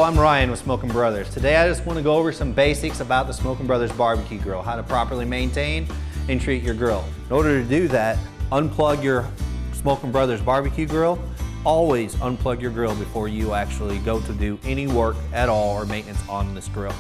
I'm Ryan with Smokin Brothers. Today I just want to go over some basics about the Smokin Brothers barbecue grill, how to properly maintain and treat your grill. In order to do that, unplug your Smokin Brothers barbecue grill. Always unplug your grill before you actually go to do any work at all or maintenance on this grill.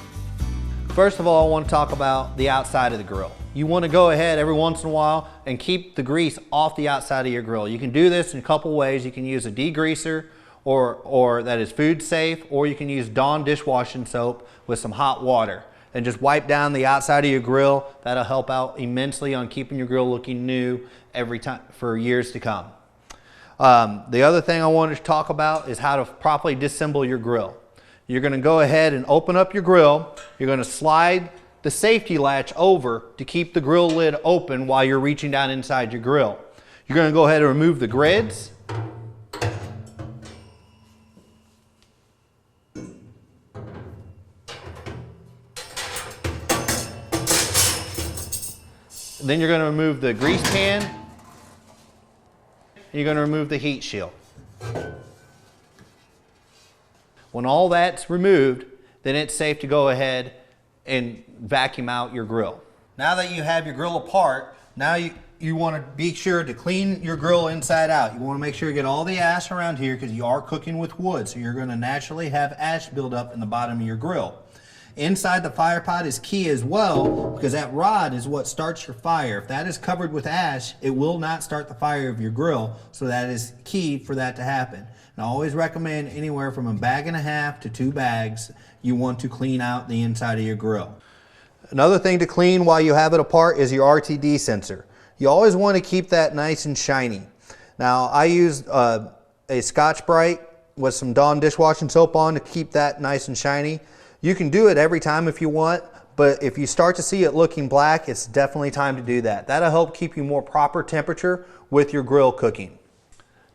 First of all, I want to talk about the outside of the grill. You want to go ahead every once in a while and keep the grease off the outside of your grill. You can do this in a couple ways. You can use a degreaser or that is food safe, or you can use Dawn dishwashing soap with some hot water and just wipe down the outside of your grill. That'll help out immensely on keeping your grill looking new every time for years to come. The other thing I wanted to talk about is how to properly disassemble your grill. You're going to go ahead and open up your grill. You're going to slide the safety latch over to keep the grill lid open while you're reaching down inside your grill. You're going to go ahead and remove the grids. Then you're going to remove the grease pan. And you're going to remove the heat shield. When all that's removed, then it's safe to go ahead and vacuum out your grill. Now that you have your grill apart, now you want to be sure to clean your grill inside out. You want to make sure you get all the ash around here because you are cooking with wood, so you're going to naturally have ash build up in the bottom of your grill. Inside the fire pot is key as well, because that rod is what starts your fire. If that is covered with ash, it will not start the fire of your grill, so that is key for that to happen. And I always recommend anywhere from 1.5 bags to 2 bags you want to clean out the inside of your grill. Another thing to clean while you have it apart is your RTD sensor. You always want to keep that nice and shiny. Now I use a Scotch-Brite with some Dawn dishwashing soap on to keep that nice and shiny. You can do it every time if you want, but if you start to see it looking black, it's definitely time to do that. That'll help keep you more proper temperature with your grill cooking.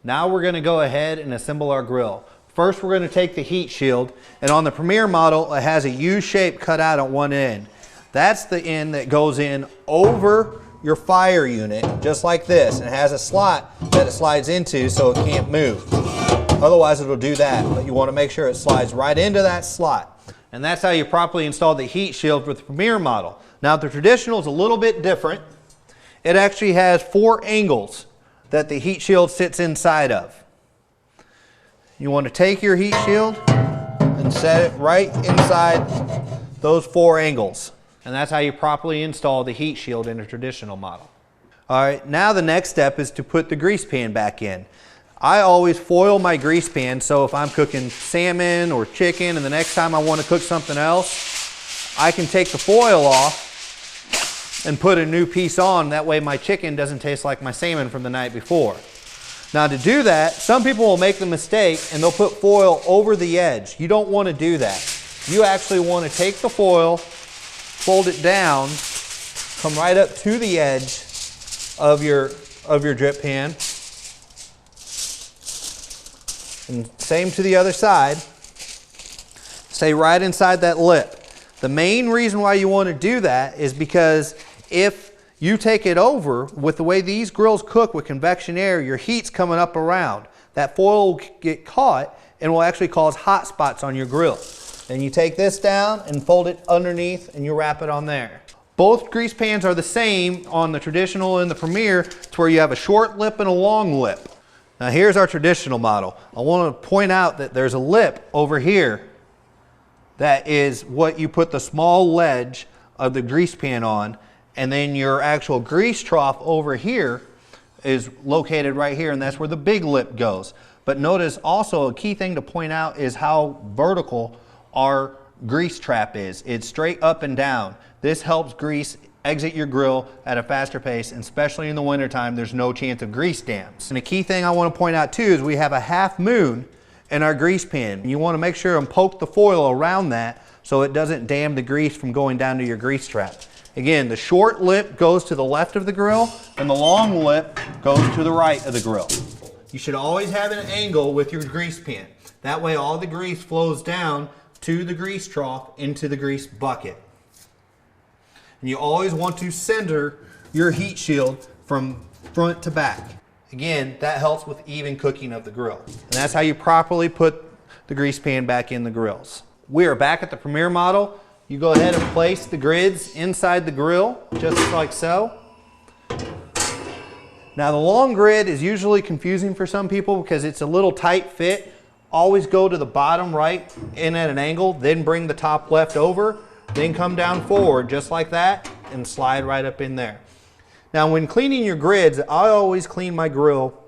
Now we're going to go ahead and assemble our grill. First, we're going to take the heat shield, and on the Premier model, it has a U shape cut out at one end. That's the end that goes in over your fire unit, just like this, and it has a slot that it slides into so it can't move. Otherwise, it'll do that, but you want to make sure it slides right into that slot. And that's how you properly install the heat shield with the Premier model. Now the traditional is a little bit different. It actually has 4 angles that the heat shield sits inside of. You want to take your heat shield and set it right inside those 4 angles. And that's how you properly install the heat shield in a traditional model. All right, now the next step is to put the grease pan back in. I always foil my grease pan, so if I'm cooking salmon or chicken and the next time I want to cook something else, I can take the foil off and put a new piece on. That way my chicken doesn't taste like my salmon from the night before. Now to do that, some people will make the mistake and they'll put foil over the edge. You don't want to do that. You actually want to take the foil, fold it down, come right up to the edge of your drip pan. And same to the other side. Stay right inside that lip. The main reason why you want to do that is because if you take it over, with the way these grills cook with convection air, your heat's coming up around. That foil will get caught and will actually cause hot spots on your grill. And you take this down and fold it underneath and you wrap it on there. Both grease pans are the same on the traditional and the Premier, to where you have a short lip and a long lip. Now here's our traditional model. I want to point out that there's a lip over here that is what you put the small ledge of the grease pan on, and then your actual grease trough over here is located right here, and that's where the big lip goes. But notice also a key thing to point out is how vertical our grease trap is. It's straight up and down. This helps grease exit your grill at a faster pace, and especially in the wintertime, there's no chance of grease dams. And a key thing I want to point out too is we have a half moon in our grease pan. You want to make sure and poke the foil around that so it doesn't dam the grease from going down to your grease trap. Again, the short lip goes to the left of the grill and the long lip goes to the right of the grill. You should always have an angle with your grease pan. That way all the grease flows down to the grease trough into the grease bucket. And you always want to center your heat shield from front to back. Again, that helps with even cooking of the grill. And that's how you properly put the grease pan back in the grills. We are back at the Premier model. You go ahead and place the grids inside the grill, just like so. Now the long grid is usually confusing for some people because it's a little tight fit. Always go to the bottom right in at an angle, then bring the top left over, then come down forward just like that and slide right up in there. Now when cleaning your grids, I always clean my grill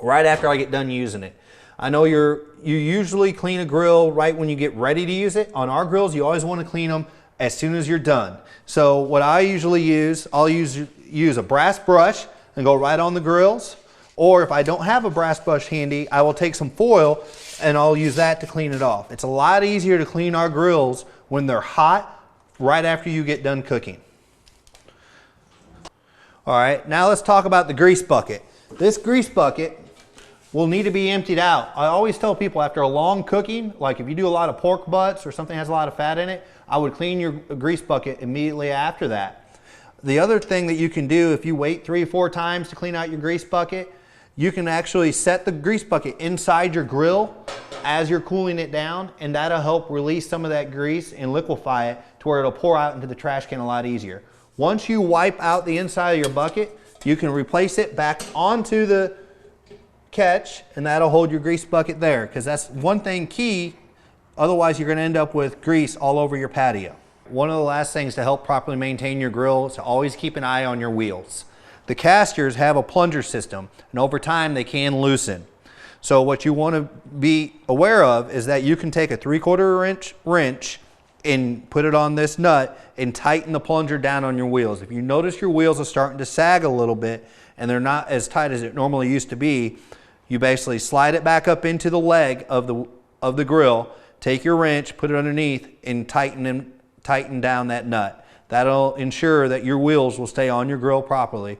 right after I get done using it. I know you usually clean a grill right when you get ready to use it. On our grills, you always want to clean them as soon as you're done. So what I usually use, I'll use a brass brush and go right on the grills. Or if I don't have a brass brush handy, I will take some foil and I'll use that to clean it off. It's a lot easier to clean our grills when they're hot right after you get done cooking. All right, now let's talk about the grease bucket. This grease bucket will need to be emptied out. I always tell people after a long cooking, like if you do a lot of pork butts or something that has a lot of fat in it, I would clean your grease bucket immediately after that. The other thing that you can do if you wait 3 or 4 times to clean out your grease bucket, you can actually set the grease bucket inside your grill as you're cooling it down, and that'll help release some of that grease and liquefy it to where it'll pour out into the trash can a lot easier. Once you wipe out the inside of your bucket, you can replace it back onto the catch, and that'll hold your grease bucket there, because that's one thing key. Otherwise, you're going to end up with grease all over your patio. One of the last things to help properly maintain your grill is to always keep an eye on your wheels. The casters have a plunger system, and over time they can loosen. So what you want to be aware of is that you can take a 3/4 inch wrench and put it on this nut and tighten the plunger down on your wheels. If you notice your wheels are starting to sag a little bit and they're not as tight as it normally used to be, you basically slide it back up into the leg of the grill, take your wrench, put it underneath, and tighten down that nut. That'll ensure that your wheels will stay on your grill properly.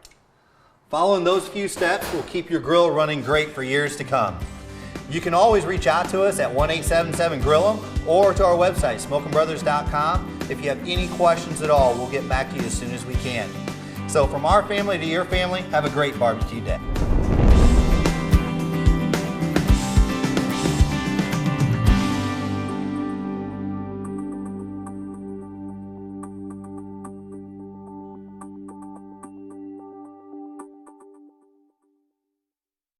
Following those few steps will keep your grill running great for years to come. You can always reach out to us at 1-877-GRILL-EM or to our website, smokinbrothers.com. If you have any questions at all, we'll get back to you as soon as we can. So from our family to your family, have a great barbecue day.